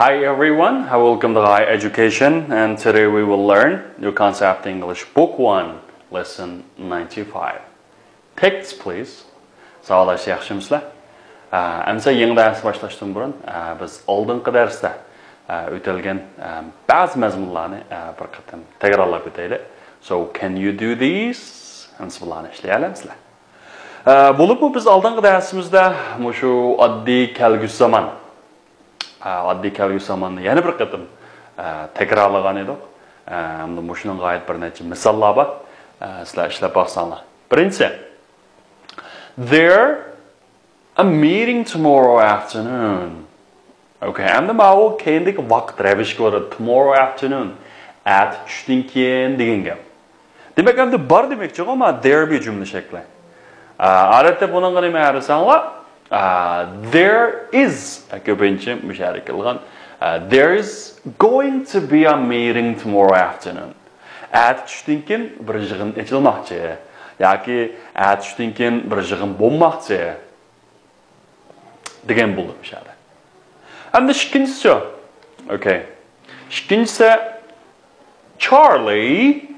Hi everyone, welcome to High Education, and today we will learn New Concept English Book 1, Lesson 95. Text please. Sağlaş yaxshimizlar. Amsa yangi dars boshlashdan burun biz oldingi darsda o'tilgan ba'zi mazmunlarni bir qatam takrorlab o'taylik. So can you do these? Hamsi bilan ishlayapsizlar. Bo'lib biz oldingi darsimizda shu oddiy kelgusi zaman oddiy kelgusi zamanni yana bir qatam takrorlagan edik. Endi shuning g'oyat bir necha misollar bor. Sizlar ishlab boqsanglar. Birinchi, there a meeting tomorrow afternoon. Okay, endi bu kendik vaqt ravishga o'rab tomorrow afternoon at tushdan keyin degan gap. Demak, endi bor demoqchi, ammo there bir jumla shakli. Odatda bunga nima qarasanglar, there is ko'pincha musharik qilgan. There is going to be a meeting tomorrow afternoon. At tushdan keyin bir yig'in ochilmoqchi yoki at tushdan keyin bir yig'in bo'lmoqchi degan bo'ldi mishada. Endi ikkinchisi, okay. Ikkinchisi, Charlie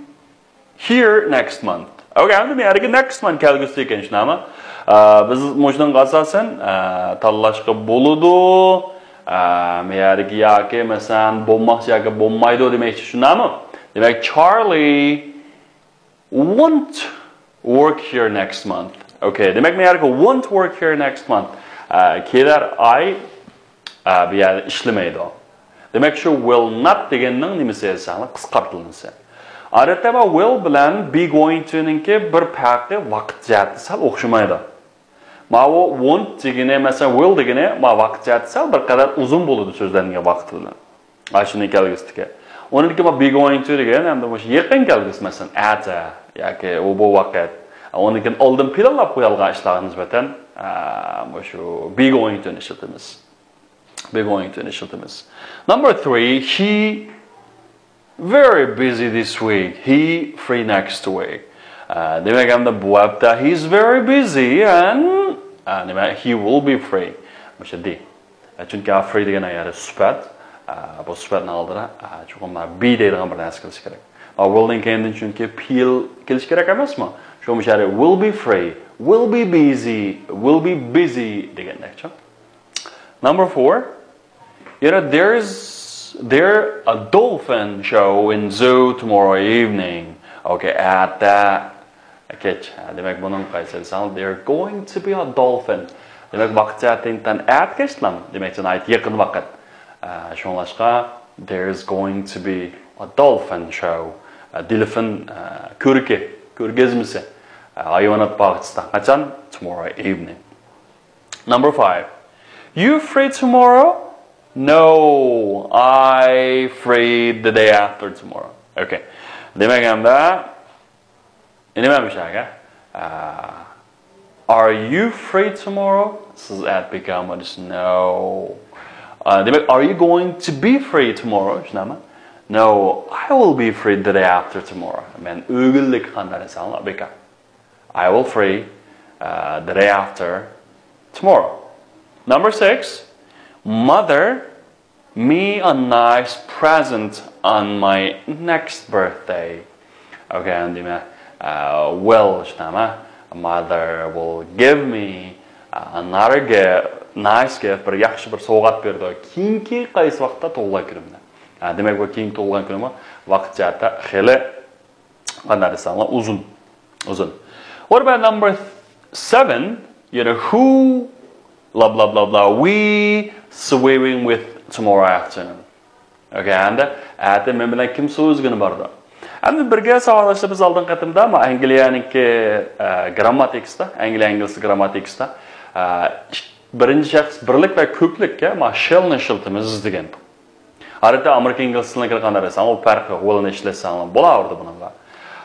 here next month. Okay, endi men yerga next month kelgusi ekan shunami? Biz mo'shdan asosan tanlashga bo'ladi. Men yerga yoki masalan bo'lmoqchi yoki bo'lmaydi demoqchi shunami? Demak, Charlie won't work here next month. Okay, demak men yerga won't work here next month. Kelar ay bu yerda ishlamaydi. Demak, shu will not deganning nimasi esa qisqartirilsa. Odatda will bilan be going to ninki bir farqi vaqt jihati sal o'xshamaydi. Mana won't degani, masalan will degani, vaqt jihati sal bir qadar uzun bo'ladi so'zlarning vaqti bilan. Mana shuni kelgisiga. Uniki be going to degan hamda o'sha yaqin kelgisi, masalan at yoki u bu vaqt. Uniki oldin planlab qo'yilgan ishlarga nisbatan shu be going to ishlatamiz. Be going to ishlatamiz. Number 3, he very busy this week. He free next week. Demak, hamda bu hafta he's very busy and he will be free. O'sha de. Chunki free degan ayari sifat. Bu sifatni oldira chuqur be deydigan bir narsa qilish kerak. Will dan keyin chunki feel kelish kerak emasmi? Shu mishari will be free, will be busy degandakcha. Number 4, there a dolphin show in zoo tomorrow evening. Okay, at that demak buning qaysi san, there going to be a dolphin. Demak vaqtiyatdan at kechlam. Demak ayt yaqin vaqt. Shunlashqa there's going to be a dolphin show. Dolphin ko'rgazmasi. Hayvonot bog'ida qachon? Tomorrow evening. Number 5. You free tomorrow? No, I free the day after tomorrow. Okay. Demak hamda nima bo'lishaga? Are you free tomorrow? Siz at become no. Demak, are you going to be free tomorrow? Shunami? No, I will be free the day after tomorrow. Men o'g'illik qanday sanlar beka. I will free the day after tomorrow. Number 6. Mother, me a nice present on my next birthday. Okay, and well, mother will give me another gift, nice gift, but yaxshi bir sovg'at berdi. Keyingi qaysi vaqtda tug'ilgan kunimda. Demak, bu keyingi tug'ilgan kunim vaqt jihati xili qanday desanlar uzun. What about number 7? Who blah blah blah blah we swimming with tomorrow afternoon. Okay, and at men bilan kim so'zgini bordi. Endi birga savolashib biz oldin qatimda Angliyaniki grammatikasda, ingliz grammatikasda birinchi shaxs birlik va ko'plikka shellni ishlatamiz degan. Odatda Amerika ingliz tilini qilganda esa u farqi qo'lini ishlatsangiz bo'lardi bunga.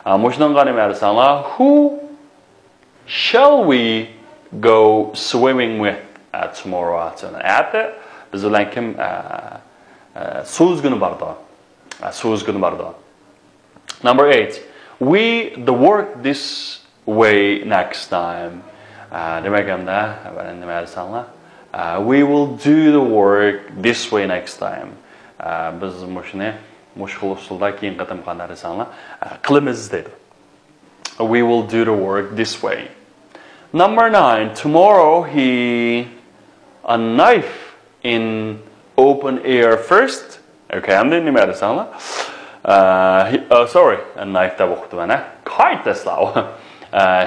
Mushunga nima dersanglar, who shall we go swimming with tomorrow afternoon? Ati biz bilan kim so'zgini bordi. Number 8. We the work this way next time. Demak hamda nima dersanglar, We will do the work this way next time. Biz mushni mushkul usulda keyin qatam qandarisanglar qilamiz dedi. We will do the work this way. Number 9. Tomorrow a knife in open air first. Okay, I'm doing the sorry, a knife that walked on kite that's loud.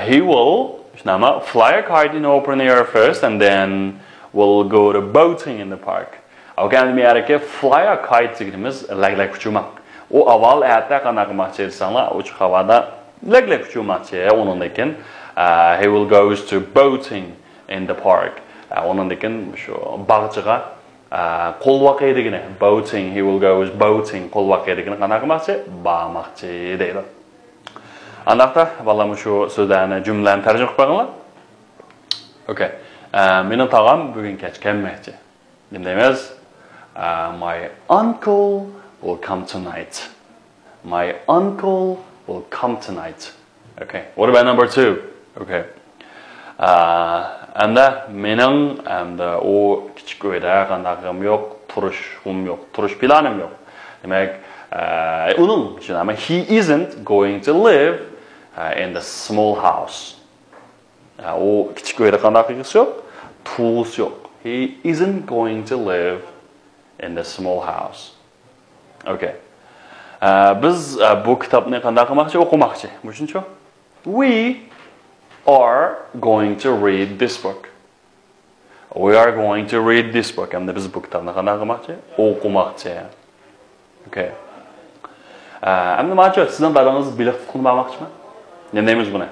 He will fly a kite in open air first, and then we'll go to boating in the park. Okay, I'm going fly a kite like kuchumak. O aval ayatda qanaqa maqsadsanlar, uch havada like kuchumakcha onundakin he will go to boating in the park. Onundakin shu bag'chiga qo'l vaqiydigini boating, he will go boating qo'l vaqiydigini qanaqa maqsad ba'maqchi deydi. Anaqa vallahi shu so'zlarni jumlalarni tarjima qilib qo'yinglar. Okay. Mening tog'am bugun kech kelmoqchi. Nima deymiz? My uncle will come tonight. My uncle will come tonight. Okay. What about number 2? Okay. And mening o kichik uyda qandaqim yo'q, turishim yo'q, turish planim yo'q. Demak, uning he isn't going to live in the small house. O kichik uyda qandaqligisi yo'q, tug'usi yo'q. He isn't going to live in the small house. Okay. Biz bu kitobni qanday qilmoqchi, o'qimoqchi. Tushunchu? We are going to read this book. We are going to read this book. Endi biz bu kitobni qanday qilmoqchi? O'qimoqchi. Okay. Endi macho sizdan dadangiz biliq qilib olmoqchimi? Nima deymiz buni?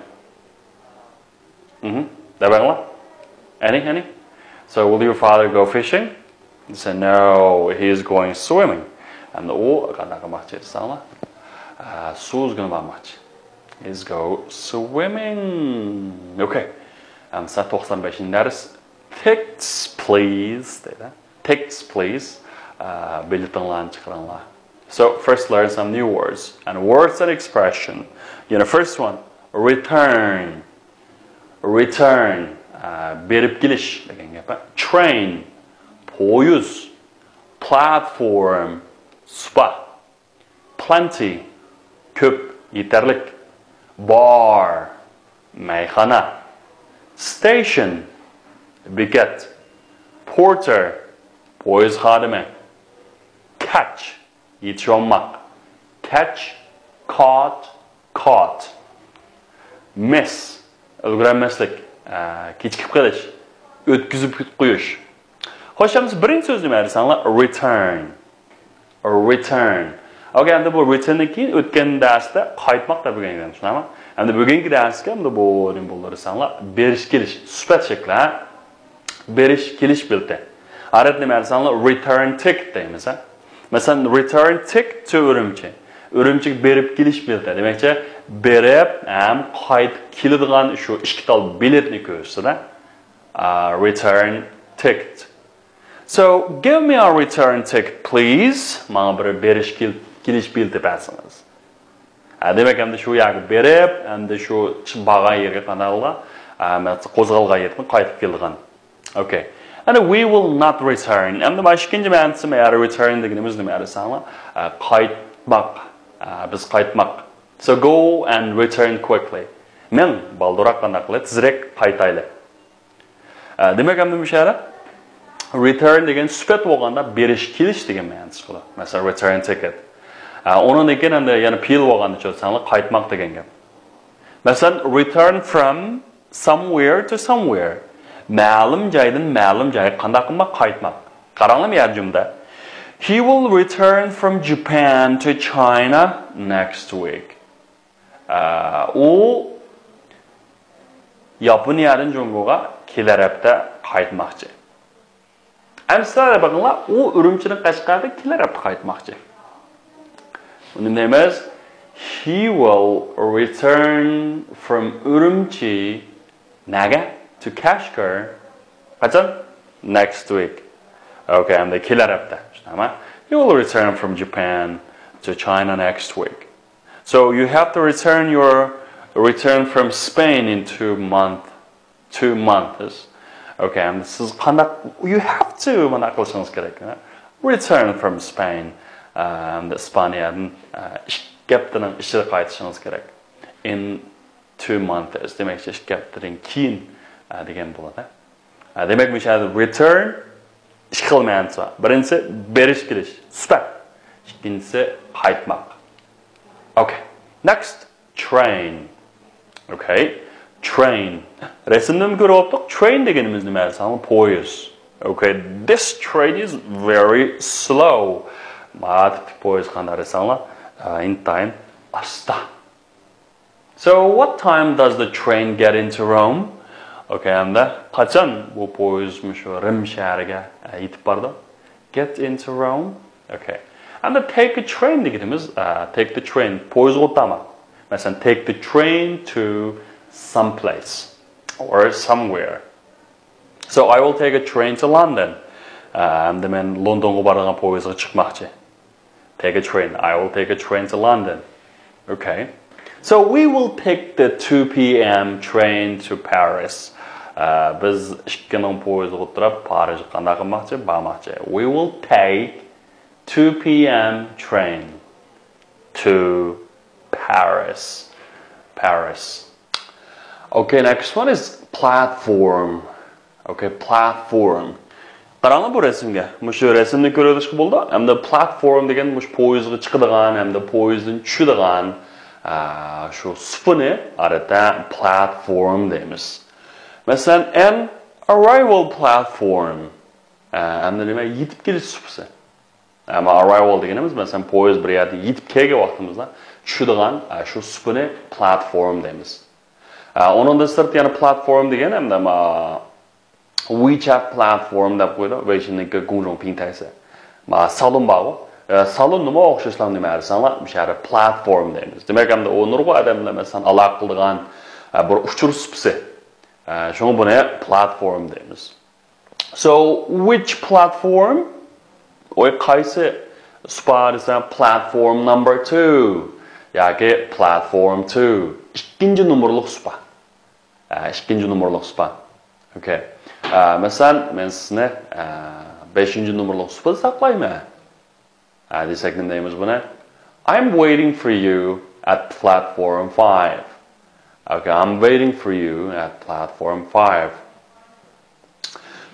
Dabanglar? Any? So will your father go fishing? He said, no, he is going swimming. And o qanaqa maqsad sanlar? So'zgina bormoqchi. He's go swimming. Okay. And sa 95 ders. Texts please. Texts please. Biletinlarni chiqaringlar. So first learn some new words and words and expression. First one, return. Return. Berib kelish degan gap. Train. Poyuz. Platform. Spa. Plenty. Ko'p, yetarlik. Bar. Mayxona. Station. Bekat. Porter. Poyuz xodimi. Catch. Yetisholmoq. Catch. Caught. Miss. Ulgurmaslik. Kechikib qolish. O'tkazib qo'yish. Xo'sh, birinchi so'z nima deysanglar? Return. Return. Okay, endi bu returndan keyin o'tgan darsda qaytmoq deb bo'lgan, tushunami? Endi bugungi darsga endi bu nima bo'ldi desanglar? Berish kelish, sifat shakli. Berish kelish bildi. Arab nima desanglar? Return ticket deymiz, ha? Masalan, return ticket to Urumchi. Urumchiga berib kelish bildi. Demakchi, berib ham qaytib keladigan shu ikki tal biletni ko'rsatadi. Return ticket. So, give me a return ticket, please. Mana bir berish kelish bildi bersangiz. Demak, endi shu yoqqa berib, endi shu bag'a yerga qanaqla, qo'zg'algan yerga qaytib kelgan. Okay. And we will not return. Endi mana ikkinchi ma'nosi return deganimiz nima desanglar? Qaytmoq. Biz qaytmoq. So go and return quickly. Men balduroq qanaqla tezroq qaytaylik. Demak, endi mushara return degan sifat bo'lganda berish kelish degan ma'nosi bo'ladi. Masalan, return ticket. Onun ekan endi yana fe'l bo'lganda tushsanglar qaytmoq degan gap. Masalan, return from somewhere to somewhere. Ma'lum joydan ma'lum joyga qanday qilmoq qaytmoq. Qaranglar yarjumda. He will return from Japan to China next week. U Yaponiyadan Jungoga kelar hafta qaytmoqchi. Amslar bakınlar, o Urumchidan Qashqarga kelar hafta qaytmoqchi. Uni deymiz, he will return from Urumchi naga to Kashgar qachon? Next week. Okay, and the kelar hafta. He will return from Japan to China next week. So you have to return from Spain in 2 months. Okay, and siz qandaq you have to mana qilishingіз kerak. Return from Spain. İspaniyadan ikki haftaning ishga qaytishingiz kerak. In 2 months. Demakchi ikki haftadan keyin degan bo'ladi. Demak, bu yerda return ish xil ma'nosi bor. Birinchisi berish kelish, suhbat. Ikkinchisi qaytmoq. Okay. Next, train. Okay. Train. Resimdan ko'ryaptik. Train deganimiz nima? Masalan, poyezd. Okay. This train is very slow. Mat poyezd qanday resanlar? In time, asta. So, what time does the train get into Rome? Okay, hamda qachon bu poyezd shu Rim shahriga yetib bordi? Get into Rome. Okay. And take a train deganimiz, take the train, poyezd o'tama. Masalan, take the train to some place or somewhere. So I will take a train to London. And men Londonga boradigan poyezdga chiqmoqchi. Take a train. I will take a train to London. Okay. So we will take the 2 p.m. train to Paris. Biz 2 poyezdga o'tirib Parijga qanday qilmoqchi? Bormoqchi. We will take 2 p.m. train to Paris. Paris. Okay, next one is platform. Okay, platform. Qaranglar bu resimga. Shu resimni ko'rishga bo'ldi. Hamda platform degan mush poyezdga chiqadigan, hamda poyezddan tushadigan shu sufini arada platform deymiz. Masalan, an arrival platform. Hamda nima yetib kelish sufisi. Ama arrival deganimiz masalan poyezd bir yerga yetib kelgan vaqtimizda tushadigan shu sufini platform deymiz. Onun da sırt yani platform degan hamda WeChat platform deb qo'ydi. WeChat'ning 공정平台isi. Salon bor. Salon nima o'xshashlar nima desanlar, bu yerda platform deymiz. Demak, hamda o nurg'u odamlar masalan aloqa qilgan bir uchur supsi. Shuni buni platform deymiz. So, which platform? Oy qaysi supa desam platform number 2 yoki platform 2. Ikkinchi nomerlik supa. Ikkinchi nomerlik supa. Okay. Masalan, men sizni 5-nomerlik supa saqlayman. Desak nima deymiz buni? I'm waiting for you at platform 5. Okay, I'm waiting for you at platform 5.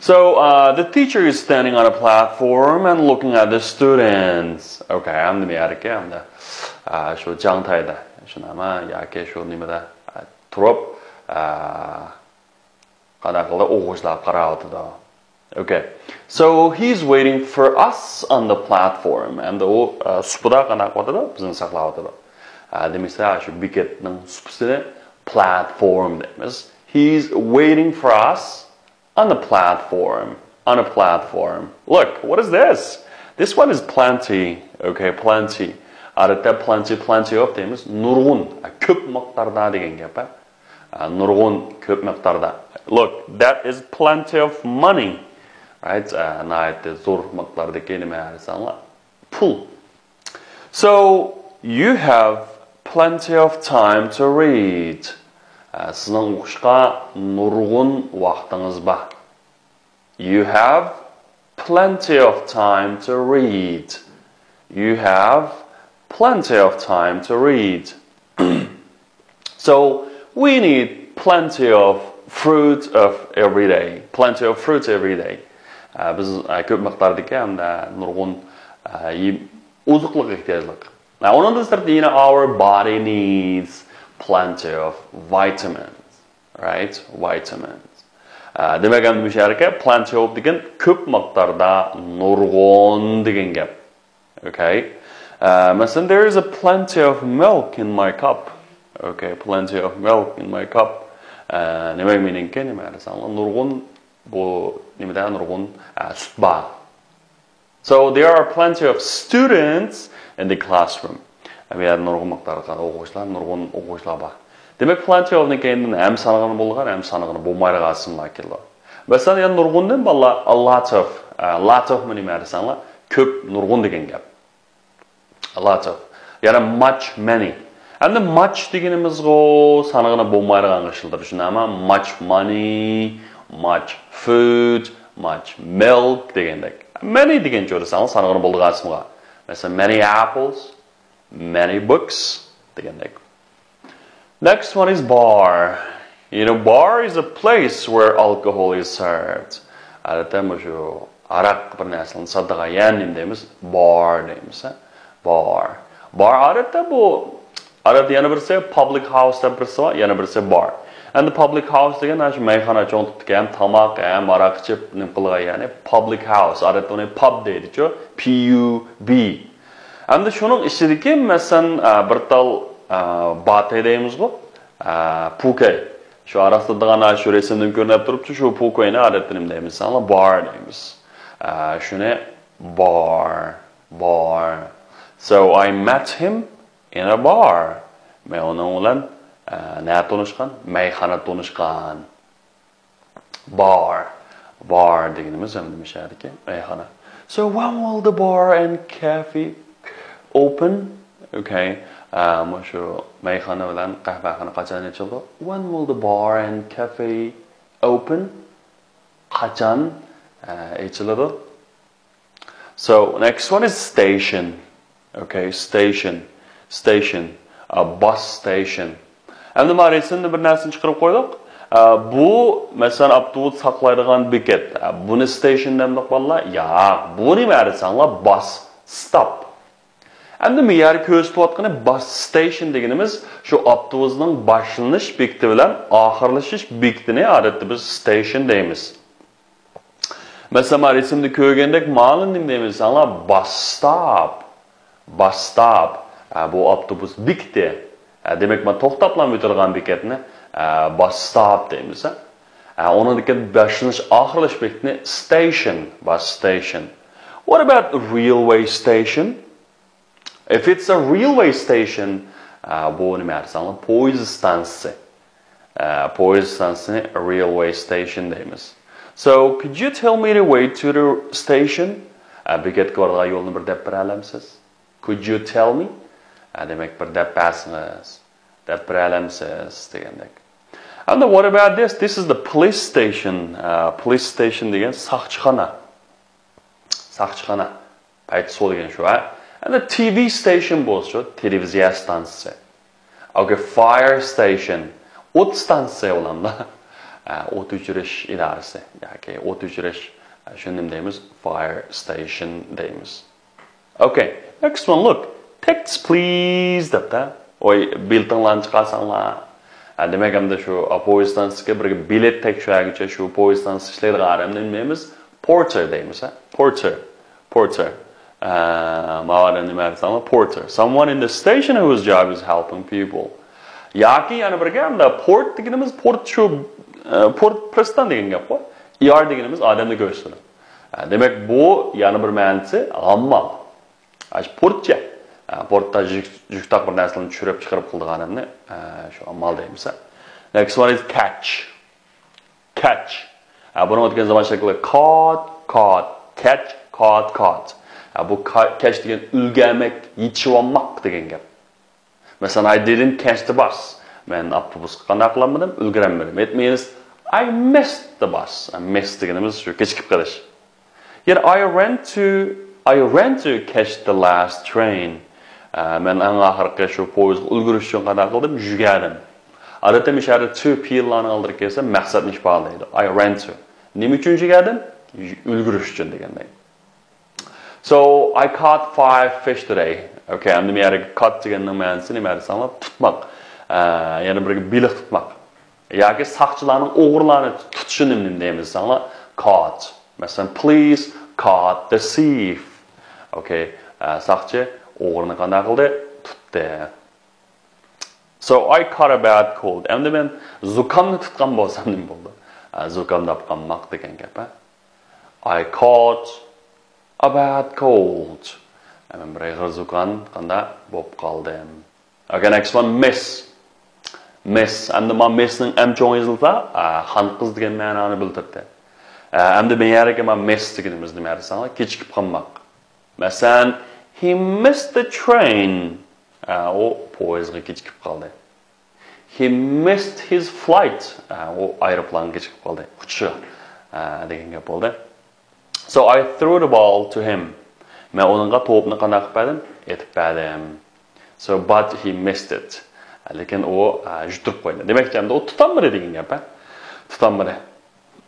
So, the teacher is standing on a platform and looking at the students. Okay, I'm the miyarike, I'm the shu jangtayda. Shu nama yoki shu nimada turib qanaqalar o'quvchilar qarayotdi. Okay. So, he's waiting for us on the platform and the supada qanaqotdi? Bizni saqlayotdi. Demaksa shu bekatning supasini platform deymiz. He's waiting for us on the platform. On a platform. Look, what is this? This one is plenty. Okay, plenty. Adatda plenty of deymiz. Nurg'un, ko'p miqdorda degan gap. Nurg'un, ko'p miqdorda. Look, that is plenty of money. Right? Nayatda zo'r miqdordagi nima desanlar? Pul. So, you have plenty of time to read. Sizning o'qishga nurg'un vaqtingiz bor. You have plenty of time to read. You have plenty of time to read. So, we need plenty of fruit of every day. Plenty of fruit every day. Biz ko'p miqdordagi hamda nurg'un oziqlik ehtiyojlik. Now, onun da sırtı our body needs plenty of vitamins, right? Vitamins. Demek ki bu şarkı plenty of degan ko'p miqdorda nurg'un degan gap. Okay? Mesela there is a plenty of milk in my cup. Okay, plenty of milk in my cup. Demek meningki nima desanlar nurg'un bu nimada nurg'un sut bor. So there are plenty of students in the classroom. Bu yerda nurg'un miqdorda nurg'un o'quvchilar bor. Demak, plenty of ni keyin ham sanig'ini bo'lgan, ham sanig'ini bo'lmaydi qasmlar keldi. Masalan, yana nurg'undan balla a lot of nima desanlar, ko'p nurg'un degan gap. A lot of. Yana much, many. Endi much deganimizga sanig'ini bo'lmaydi qilishildi. Shunami? Much money, much food, much milk degandek. Many degan jo'rasangiz sanag'ini bo'ldigan ismiga. Masalan, many apples, many books degandek. Next one is bar. You know, bar is a place where alcohol is served. Adatda shu araq bir narsani sotadigan deymiz, bar deymiz. Bar. Bar adatda bu yana birisi public house deb birisi bor, yana birisi bar. And the public house degan shu mayxona cho'ntiqdagi ham tamoq ham araq ichib nim qilgan, ya'ni public house. Adatda uni pub deydi-ku, P U B. Endi shuning ichidagi masalan bir tal bate deymiz-ku, pukay. Shu arasida shu resimdan ko'rinib turibdi, shu pukayni adatda nim deymiz, bar deymiz. Shuni bar. So I met him in a bar. Men uning bilan nima tanishgan? Mayxona tanishgan. Bar deganimiz ham demishadiki, mayxona. So when will the bar and cafe open? Okay. Shu mayxona bilan qahvaxona qachon ochiladi? When will the bar and cafe open? Qachon ochiladi? So next one is station. Okay, station. A bus station. Endi men resimda bir narsani chiqarib qo'ydik. Bu masalan avtobus saqlaydigan bekat. Buni station deb bolalar? Yo'q, bu nima desanglar bus stop. Endi men yer ko'rsatayotgani bus station deganimiz shu avtobusning boshlanish bekiti bilan oxirlashish bekitini odatda biz station deymiz. Masalan, resimda ko'rgandek ma'lum nima deymiz? Bus stop. Bus stop. Bu avtobus bekiti. Demek men to'xtablam o'tirgan bekatni bus stop deymiz. Onundaki boshlanish oxirlash bekitini station, bus station. What about a railway station? If it's a railway station, bu nima desanglar? Poyezd stansiyasi. Poyezd stansiyasini railway station deymiz. So, could you tell me the way to the station? Bekatga boradigan yo'lni bir deb bera olamsiz? Could you tell me? Demek bir deb bersangiz, deb bera olamsiz degandek. And what about this? This is the police station. Police station degan saqchixona. Saqchixona. Payt sol degan shu. And the TV station bo'lsa, televiziya stansiyasi. Okay, fire station. O't stansiyasi bo'lamda. O't o'chirish idorasi yoki o't o'chirish shuni deymiz, fire station deymiz. Okay, next one, look. Text please debda. Oy, biltinglarni chiqarsanglar. Demak hamda shu poyezd stansiyasiga bir bilet tekshiruvchiga shu poyezd stansiyasida ishlaydigan odamni nima porter deymiz, Porter. Porter. Someone in the station whose job is helping people. Yoki yana bir gapda port deganimiz port shu port pristan degan gap bor. ER deganimiz odamni ko'rsatadi. Demak bu yana bir ma'nosi g'ammal. Portchi. Portda yukdaq bir narsalarni tushirib chiqarib qildiganimni shu amal deymiz. Next one is catch. Buni o'tgan zaman shakli caught, catch. Bu catch degan ulgamak, yetishib olmoq degan gap. Masalan, I didn't catch the bus. Men avtobusga qanday qilolmadim, ulgurolmadim. It means I missed the bus. Missed deganimiz shu kechikib qolish. Yet I ran to catch the last train. Men eng oxirgi shu poyezdga ulgurish uchun qanday qildim? Yugadim. Odatda mishari to fe'llarni oldirib kelsa, maqsadni ifodalaydi. I ran to. Nima uchun yugadim? Ulgurish uchun degandek. So I caught 5 fish today. Okay, endi men yerga caught deganning ma'nosi nima desanglar? Tutmoq. Yana bir biliq tutmoq. Yoki saqchilarning o'g'irlarni tutishini nima deymiz desanglar? Caught. Masalan, please caught the thief. Okay, saqchi o'g'irni qanday qildi? Tutdi. So I caught a bad cold. Endi men zukamni tutgan bo'lsam nima bo'ldi? Zukamda qolmoq degan gap. I caught a bad cold. Men bir ig'ir zukam qanday bo'lib qoldim. Okay, next one, miss. Endi men missning am cho'ng yozilsa, xonqiz degan ma'noni bildirdi. Endi men yerga men miss deganimiz nima desanglar? Kechikib qolmoq. Masalan, he missed the train. O poyezdga kechikib qoldi. He missed his flight. O aeroplan kechikib qoldi. Uchishi degan gap bo'ldi. So I threw the ball to him. Men uningga to'pni qanday qilib berdim? Etib berdim. So but he missed it. Lekin o juturib qo'ydi. Demakki, endi o tutanmadi degan gap, tutanmadi.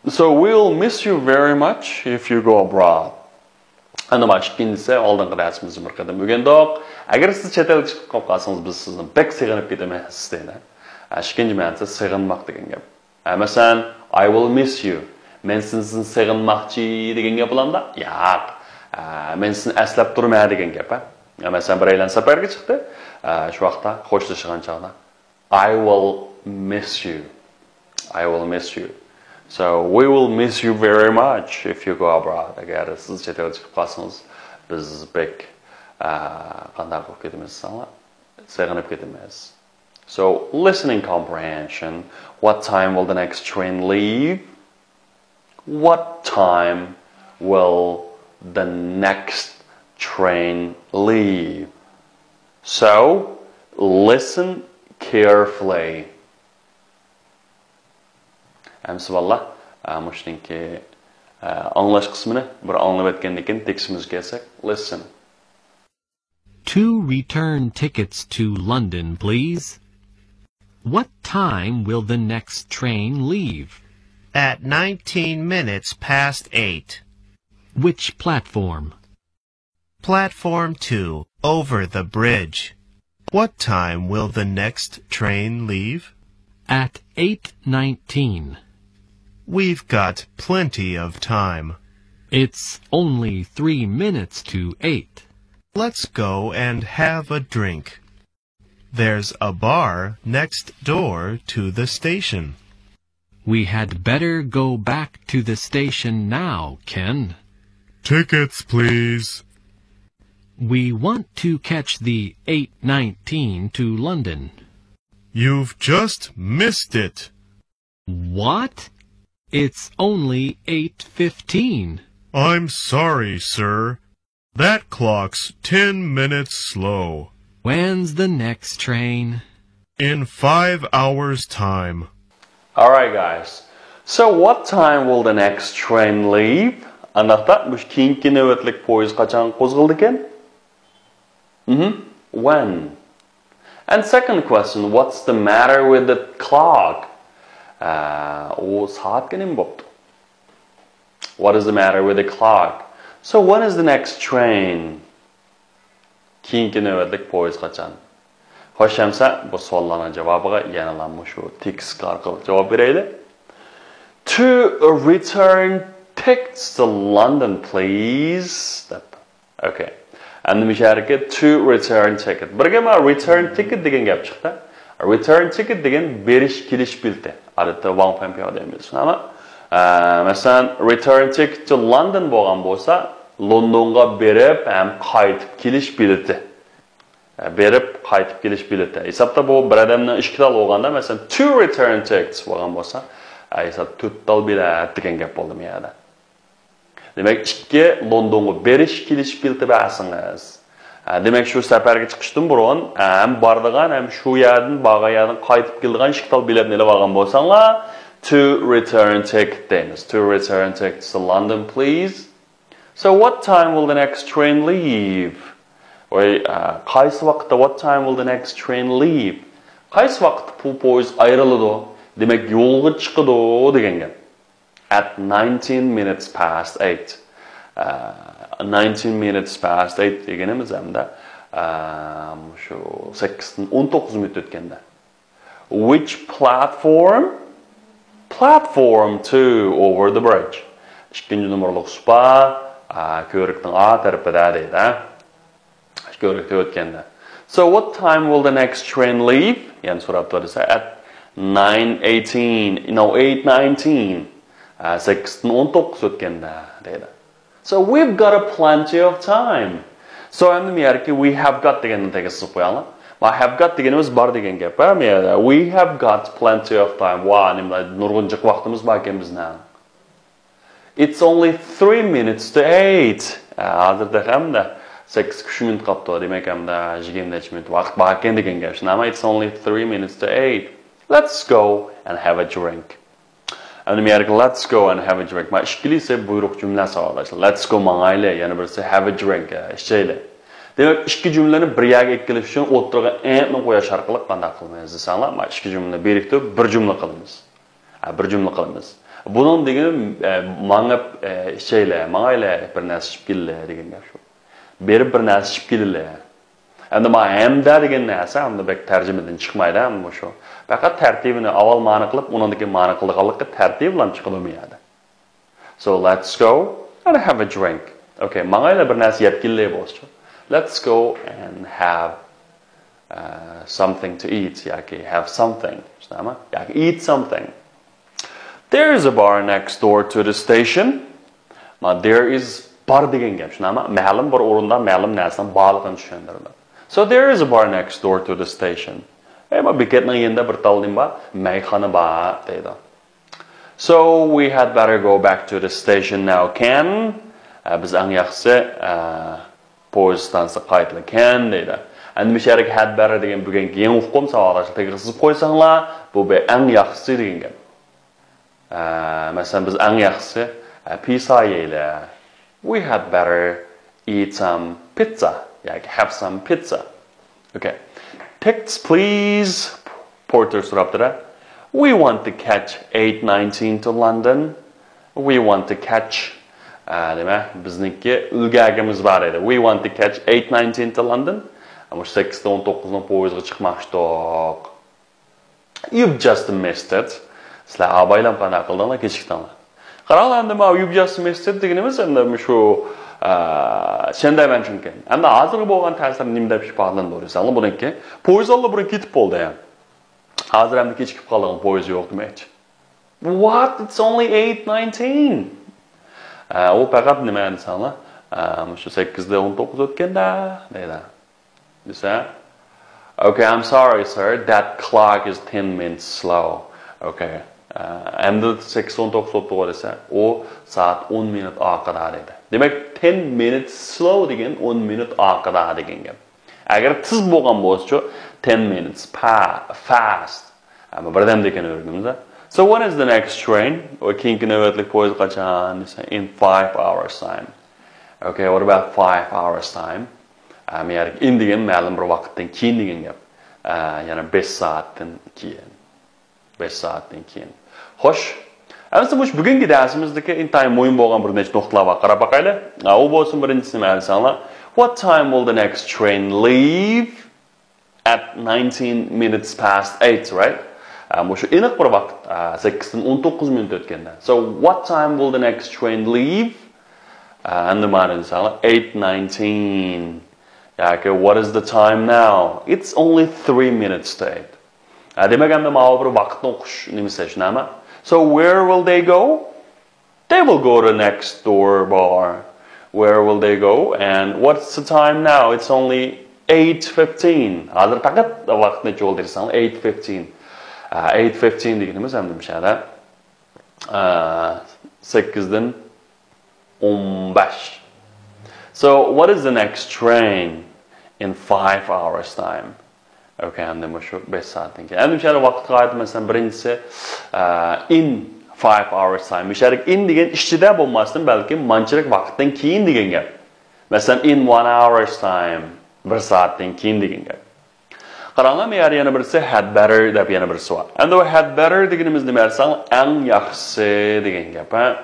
So we'll miss you very much if you go abroad. Endi mana ikkinchisi oldingi darsimizni bir qadam o'rgandik. Agar siz chet elga chiqib qolib qolsangiz, biz sizni bek sig'inib ketamiz deydi. Ikkinchi ma'nosi sig'inmoq degan gap. Masalan, I will miss you. Men sizni sig'inmoqchi degan gap bo'landa, yo'q. Men sizni eslab turman degan gap. Masalan, bir aylan safarga chiqdi. Shu vaqtda xo'shlashgan chog'da I will miss you. I will miss you. So we will miss you very much if you go abroad. Agar siz chet elga chiqib qolsangiz, biz bek qanday qilib ketamiz sizlarga? Sig'inib ketamiz. So listening comprehension. What time will the next train leave? What time will the next train leave? So listen carefully. Amsivallah, mushninki anglash qismini bir anglab o'tgandan keyin tekstimiz kelsak, listen. 2 return tickets to London, please. What time will the next train leave? At 19 minutes past 8. Which platform? Platform 2, over the bridge. What time will the next train leave? At 8:19. We've got plenty of time. It's only 3 minutes to 8. Let's go and have a drink. There's a bar next door to the station. We had better go back to the station now, Ken. Tickets, please. We want to catch the 8:19 to London. You've just missed it. What? It's only 8:15. I'm sorry, sir. That clock's 10 minutes slow. When's the next train? In 5 hours' time. All right, guys. So what time will the next train leave? Anaqda bu keyingi navbatlik poyezd qachon qo'zg'aldi ekan? When? And second question, what's the matter with the clock? What is the matter with the clock? So when is the next train? Keyingi navbatlik poyezd qachon? Xo'sh, hamsa bu savollarning javobiga yana shu tekst orqali javob beraylik. To return tickets to London, please. Okay. And the to return ticket. Birga ma return ticket degan gap chiqdi. Return ticket degan berish kelish bileti. Odatda one pound deymiz. Ama masalan return ticket to London bo'lgan bo'lsa, Londonga berib ham qaytib kelish bileti. Berib qaytib kelish bileti. Hisobda bu bir odamning ishkilal bo'lganda, masalan two return tickets bo'lgan bo'lsa, hisob to'rtal bilet degan gap bo'ldi bu yerda. Demek ikki Londonga berish kelish bileti bersangiz. Demek şu safarga chiqishdan burun ham bordigan ham shu yerdan bag'ayadan qaytib keldigan ishkilal biletni olib olgan bo'lsanglar, to return ticket deymiz. To return tickets to London, please. So what time will the next train leave? Qaysi vaqtda what time will the next train leave? Qaysi vaqt bu poyezd ayriladi? Demek yo'lga chiqadi degan gap. At 19 minutes past 8. 19 minutes past 8 deganimiz hamda shu 19 minut o'tganda. Which platform? Platform 2 over the bridge. Ikkinchi nomerlik supa ko'rikning A tarafida deydi. Ko'rikda o'tganda. So what time will the next train leave? Yani so'rab tursa at 9:18, 8:19. 8:19 o'tganda deydi. So we've got a plenty of time. So endi bu yerga we have got deganni tegizib qo'yamiz. Ma have got deganimiz bor degan gap. We have got plenty of time. Va nima nurg'unjiq vaqtimiz bor ekan bizning. It's only 3 minutes to 8. Hozirda hamda 8 minut qolibdi. Demak hamda 20 minut vaqt bor ekan degan gap. Shunami it's only 3 minutes to 8. Let's go and have a drink. And let's go and have a drink. Ma ikkili ise buyruq jumlasi arkadaşlar. Let's go mangayla, yana birisi have a drink, ishchayla. Demek ikki jumlani bir yerga ikkilish uchun o'tirg'a ni qo'yash orqali qanday qilmaymiz desanglar, ma ikki jumla biriktirib bir jumla qilamiz. Bir jumla qilamiz. Buning degani mangab ishchayla, mangayla bir narsa ichib keldi degan gap shu. Berib bir narsa ichib keldi. Endi ma hamda degan narsa hamda bek tarjimadan chiqmaydi ham shu. Faqat tartibini avval ma'no qilib, uningdagi ma'no qilganlikka tartib bilan chiqilmaydi. So let's go and have a drink. Okay, mangayla bir narsa yeb keldi bo'lsa. Let's go and have something to eat. Yaki have something. Yaki eat something. There is a bar next door to the station. There is bar degan gap. Ma'lum bir o'rinda ma'lum narsaning borligini tushuntiradi. So there is a bar next door to the station. Beketning yenda bir taldim ba, mayxona bor deydi. So we had better go back to the station now. Can biz eng yaxshisi poyezd stansiyasiga qaytlakan deydi. Endi misharik had better degan bugungi yangi uqum savollar tegirsiz qo'ysanglar, bu eng yaxshisi degan gap. Masalan biz eng yaxshisi pizza yeylik. We had better eat some pizza. Like have some pizza. Okay. Tickets please. Porter surabdilar. We want to catch 8:19 to London. We want to catch nima bizniki ulgagimiz bor edi. We want to catch 8:19 to London. Ama 8:19 ning poyezdga chiqmoqchidik. You've just missed it. Sizlar abaylam qanday qildinglar kechikdinglar. Qaranglar endi ma you've just missed it deganimiz endi shu Şenday ben çünkü. Hem de hazır bu olan tersler nimde bir bağlan doğru. Sanırım bununki. Poyuz Allah buraya gidip oldu ya. Hazır hem de geçip kalan poyuz yoktu mu hiç? What? It's only 8:19. O fakat ne yani sana? Şu 8'de 19 ötkende. Neydi? Lütfen. Okay, I'm sorry sir. That clock is 10 minutes slow. Okay. Hem de 8:19 ötkende ise o saat 10 minut arkada dedi. Demek 10 minutes slow degan 10 minut orqada degan gap. Agar tiz bo'lgan bo'lsa, 10 minutes fast. Ama birdan degan o'rnimizda. So when is the next train? Or keyingi navbatlik poyezd qachon? In 5 hours time. Okay, what about 5 hours time? Ya'ni in degan ma'lum bir vaqtdan keyin degan gap. Yana 5 soatdan keyin. 5 soatdan keyin. Xo'sh, Aslında bu bugünkü dersimizdeki intayın muhim olan bir neçe noktalar var. Qarab bakaylı. O bolsun birincisi ma'lumlar. What time will the next train leave? At 19 minutes past 8, right? Bu şu aniq bir vaqt 8'den 19 minut ötkende. So what time will the next train leave? Endi ma'lumlar 8:19. Yaki what is the time now? It's only 3 minutes to 8. Demek endi ma bir vaqtni o'qish nimasi shunami? So where will they go? They will go to next door bar. Where will they go? And what's the time now? It's only 8:15. Hazır faqat vaqtni cho'ldirsan 8:15. 8:15 deganimiz ham nimashada 8'den 15. So what is the next train in 5 hours time? Okay, endi shu 5 soatdan keyin. Endi o'sha vaqt qo'yadi, masalan, birinchisi in 5 hours time. Misharik in degan ishchida bo'lmasdan, balki manchilik vaqtdan keyin degan gap. Masalan, in 1 hour's time, 1 soatdan keyin degan gap. Qaranglar, men yana birisi had better deb yana birisi bor. Endi o had better deganimiz nima desang, eng yaxshisi degan gap, ha?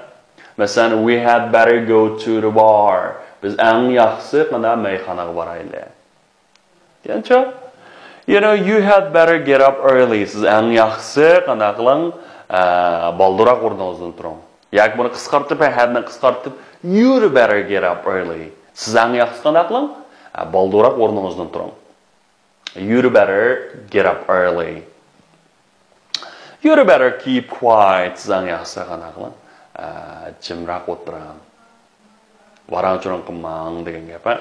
Masalan, we had better go to the bar. Biz eng yaxshisi qanday mayxonaga boraylik. Yancha You know, you had better get up early. Siz eng yaxshisi qanday qiling? Balduroq o'rningizdan turing. Yoki buni qisqartirib, hadni qisqartirib, you better get up early. Siz eng yaxshisi qanday qiling? Balduroq o'rningizdan turing. You better get up early. You better keep quiet. Siz eng yaxshisi qanday qiling? Jimroq o'tiring. Varang-churang qilmang degan gap.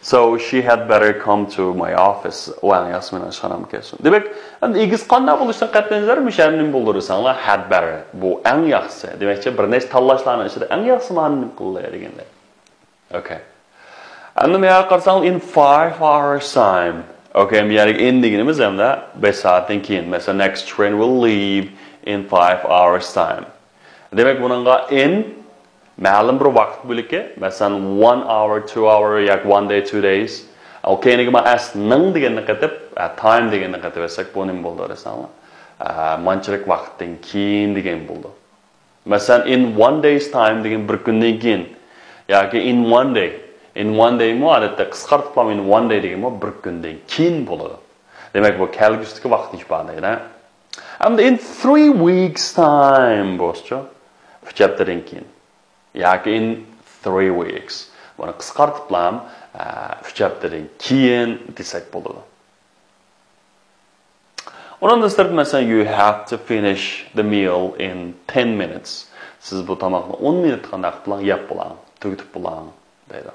So she had better come to my office. Well, yes, men ashxonam kelsin. Demak, endi egiz qanday bo'lishdan qat'iy nazar mishalni bo'ldirsanglar had better. Bu eng yaxshisi. Demakchi bir nechta tanlashlarning ichida eng yaxshisi ma'lum qildi deganda. Okay. Endi men qarasam in 5 hours time. Okay, bu yerga in deganimiz hamda 5 soatdan keyin. Mesela next train will leave in 5 hours time. Demek bununla in ma'lum bir vaqt bo'liki, masalan 1 hour, 2 hour yoki 1 day, 2 days. Okay, nega men as ning deganni qatib, time deganni qatib olsak, bu nima bo'ldi desanglar? Manchilik vaqtdan keyin degan bo'ldi. Masalan in 1 day's time degan bir kundan keyin yoki in 1 day. In 1 day mu odatda qisqartib ham in 1 day degan bir kundan keyin bo'ladi. Demak bu kelgusdagi vaqtni ifodalaydi. Hamda in 3 weeks time bo'scha. 3 haftadan keyin. Yoki in 3 weeks. Buni qisqartib ham 3 haftadan keyin desak bo'ladi. Ondan sonra mesela you have to finish the meal in 10 minutes. Siz bu tamoqni 10 minut qanday qilib yeb bo'lang, tugitib bo'lang deydi.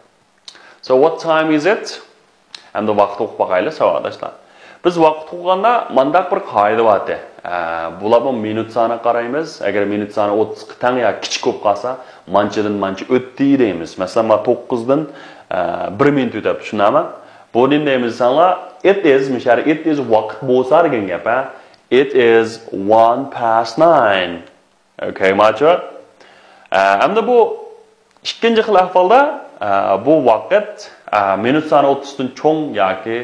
So what time is it? Endi vaqt o'qib baqaylik savodashlar. Biz vaqt o'qiganda mandaq bir qoida bor edi. Bularni minut soni qaraymiz. Agar minut soni 30 tang yoki kichik bo'lib qolsa, manchadan mancha o'tdi deymiz. Masalan, 9 dan 1 minut o'tib, tushunami? Bu nima deymiz sanlar? It is vaqt bo'lsa degan gap. It is 1 past 9. Okay, macho. Endi bu ikkinchi xil ahvolda bu vaqt minut soni 30 dan cho'ng yoki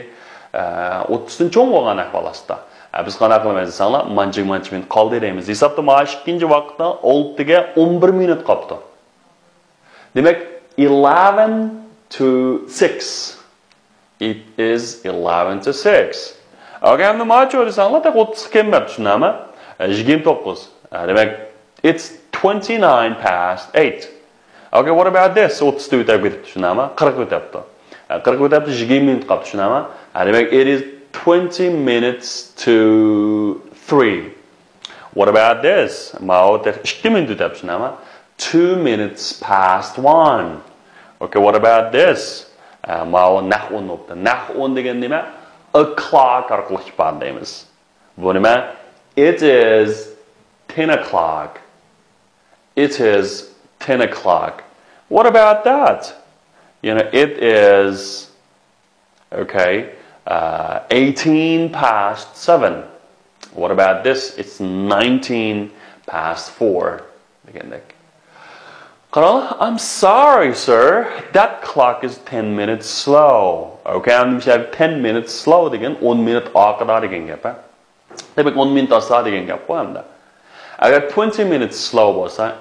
30 dan cho'ng bo'lgan ahvolda. Biz qanaqa qilamiz desanlar, mancha minut qoldi deymiz. Hisobda mana ikkinchi vaqtda 6 ga 11 minut qoldi. Demak 11 to 6. It is 11 to 6. Okay, endi mana shu desanlar, tek 30 kelmabdi, tushunami? 29. Demak it's 29 past 8. Okay, what about this? 30 da o'tib ketibdi, tushunami? 40 o'tibdi. 40 o'tibdi, 20 minut qoldi, tushunami? Demak it is 20 minutes to 3. What about this? Mana 2 minut o'tibdi, tushunami? 2 minutes past 1. Okay, what about this? Mana nah 10 o'tdi. Nah 10 degan nima? O'clock orqali ifodlaymiz. Bu nima? It is 10 o'clock. It is 10 o'clock. What about that? You know, it is, okay, 18 past 7. What about this? It's 19 past 4. I'm sorry, sir. That clock is 10 minutes slow. Okay, I'm 10 minutes slow again. 1 minute orqada degan gap. Demak 1 minut orqa degan gap bu hamda. Agar 20 minutes slow bo'lsa,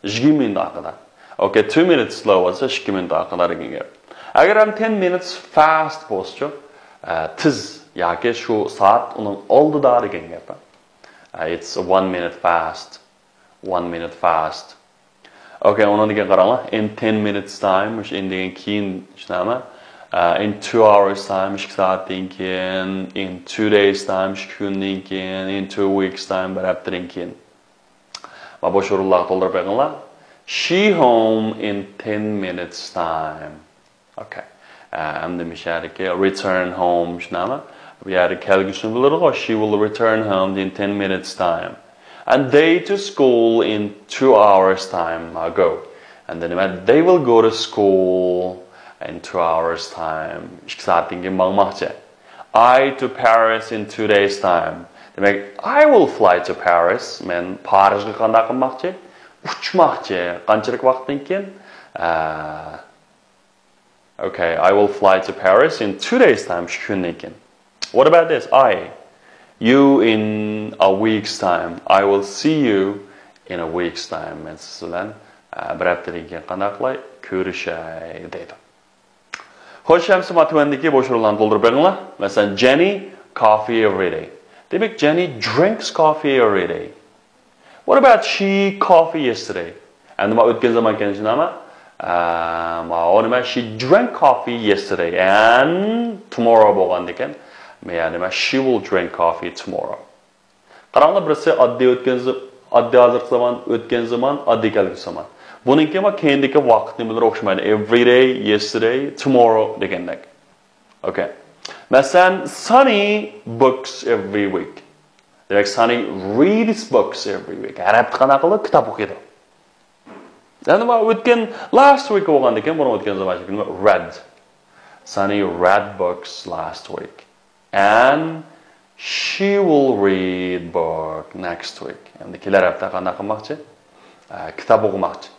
20 minut orqada. Okay, 2 minutes slow bo'lsa, 2 minut orqada degan gap. Agar ham 10 minutes fast bo'lsa, tiz yoki shu soat uning oldida degan gap. It's 1 minute fast. 1 minute fast. Okay, ona degan qaranglar. In 10 minutes time, in degan keyin tushunami? In 2 hours time, 2 soatdan keyin, in 2 days time, 2 kundan keyin, in 2 weeks time, bir haftadan keyin. Va bu o'rinlarga to'ldirib qo'yinglar. She home in 10 minutes time. Okay. Endi mishariki return home shunami? Bu yerda kelgusini biladi. She will return home in 10 minutes time. And they to school in 2 hours time ago. And then they will go to school in 2 hours time. 2 soatdan keyin bormoqchi. I to Paris in 2 days time. Demak, I will fly to Paris. Men Parijga qanday qilmoqchi? Uchmoqchi. Qanchalik vaqtdan keyin? Okay, I will fly to Paris in 2 days time. Shundan keyin. What about this? You in a week's time. I will see you in a week's time. Men siz bilan bir haftadan keyin qanday qilay? Ko'rishay deydi. Xo'sh, hamsi matuvandagi bo'sh o'rinlarni to'ldirib beringlar. Masalan, Jenny coffee every day. Demak, Jenny drinks coffee every day. What about she coffee yesterday? Endi men o'tgan zaman ekan tushunami? She drank coffee yesterday and tomorrow bo'lgan ekan. She will drink coffee tomorrow. Qaranglar, birisi oddiy hozirgi zaman, o'tgan zaman, oddiy kelgusi zaman. Buningki ham keyindagi vaqtni bilan o'xshamaydi. Every day, yesterday, tomorrow degandek. Okay. Masalan, Sunny books every week. Demak, Sunny reads books every week. Arab qanaqa qilib kitob o'qiydi. Endi men o'tgan last week bo'lgan ekan, buni o'tgan zaman read. Sunny read books last week. And she will read book next week. Endi kelar hafta qanday qilmoqchi? Kitob o'qimoqchi.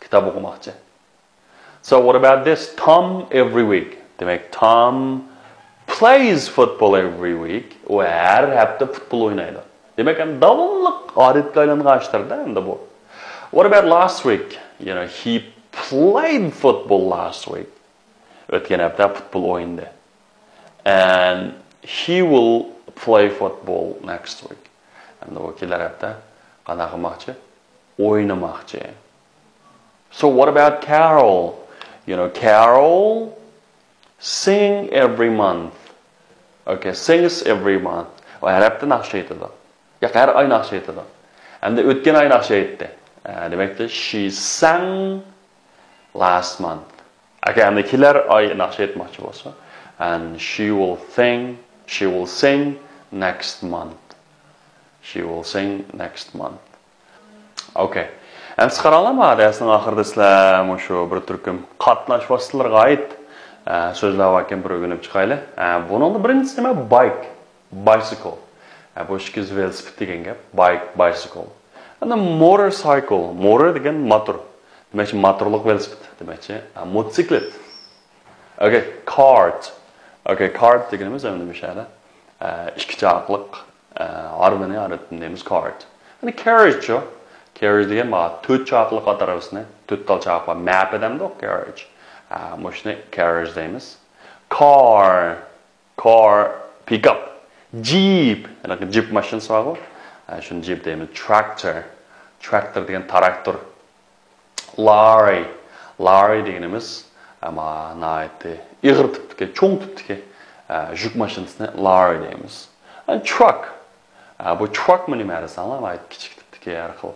Kitob o'qimoqchi. So what about this? Tom every week. Demak, Tom plays football every week. U har hafta futbol o'ynaydi. Demak, ham davomli odatga aylanganishtirda endi bu. What about last week? You know, he played football last week. O'tgan hafta futbol o'yindi. And he will play football next week. Endi bu kelar hafta qanday qilmoqchi? O'ynamoqchi. So what about Carol? You know, Carol sing every month. Okay, sings every month. Har hafta naqsh aytadi. Ya har oy naqsh aytadi. Endi o'tgan oy naqsh aytdi. Demakda she sang last month. Okay, endi kelar oy naqsh aytmoqchi bo'lsa, and she will sing next month. She will sing next month. Okay. Endi qaranglarmi, darsning oxirida sizlar shu bir turkum qatnash vositalarga oid so'zlar ekan bir o'rganib chiqaylik. Buning birinchisi nima? Bike, bicycle. Bu ishkiz velosiped degan gap. Bike, bicycle. Endi motorcycle, motor degan motor. Demakchi motorli velosiped, demakchi motosiklet. Okay, cart. Okay, cart deganimiz endi mishada ikki chaqliq arvani aratdimiz cart. Endi carriage. Carriage degan ma 4 chaqliq atarabisini, 4 tal chaq va map edamdi o carriage. Mushni carriage deymiz. Car, pickup. Jeep, like jeep mashinasi bor. Shuni jeep deymiz. Tractor degan traktor. Lorry deganimiz ama naytdi ig'ir tipdagi, cho'ng tipdagi yuk mashinasini lorry deymiz. And truck. Bu truck meni ma'risanlar, mayt kichik tipdagi arqil.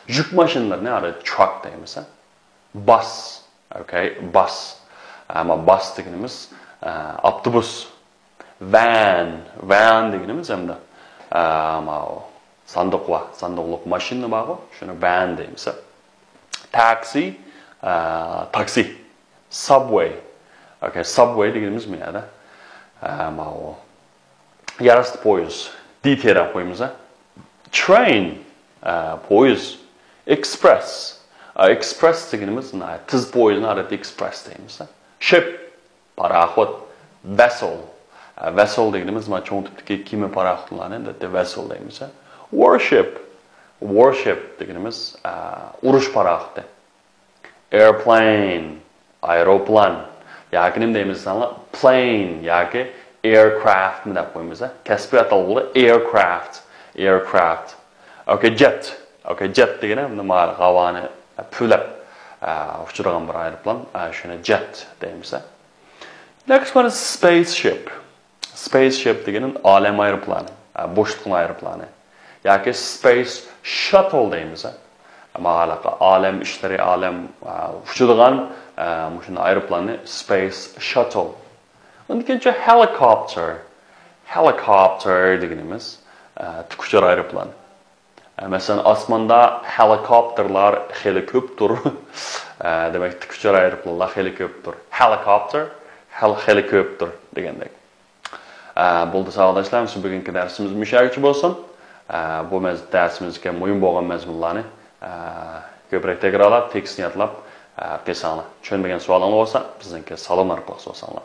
Yuk mashinalarini ara truck deymiz. Bus, okay, bus. Ama bus deganimiz avtobus. Van deganimiz hamda ama sanduqliq mashina bor, shuni van deymiz. Taxi, taxi. Subway. Okay, subway deganimiz miyada. Ama yarasti poyez. Ditera qo'yamiz. Train, poyez. Express. Express deganimiz tiz poyezni arada express deymiz. Ship, paraxod. Vessel. Vessel deganimiz mana cho'ng tipdagi kema paraxodlarni endi vessel deymiz. Warship deganimiz urush paraxodi. Airplane, aeroplan. Yoki nima deymiz sanlar? Plane yoki aircraft deb qo'yamiz. Kasbiy atalg'i aircraft. Okay, jet. Okay, jet degani nima havoni pulab uchirgan bir aeroplan, shuni jet deymiz. Next one is spaceship. Spaceship degani olam aeroplani, bo'shliq aeroplani. Yoki space shuttle deymiz. Ma'alaqa olam ishlari, olam uchirgan shuni aeroplanni space shuttle. Undan helicopter deganimiz tukchar aeroplan. Masalan, osmonda helikopterlar xeli ko'pdir. Demak, tukchar aeroplanlar xeli ko'pdir. Helicopter degandek. Bo'ldi savodoshlar, shu bugungi darsimiz mushagichi bo'lsin. Bu darsimizga muhim bo'lgan mazmunlarni ko'proq takrorlab, tekstni yodlab qilsanglar. Tushunmagan savollaringiz bo'lsa, bizningga salom orqali so'rasanglar.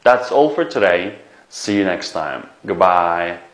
That's all for today. See you next time. Goodbye.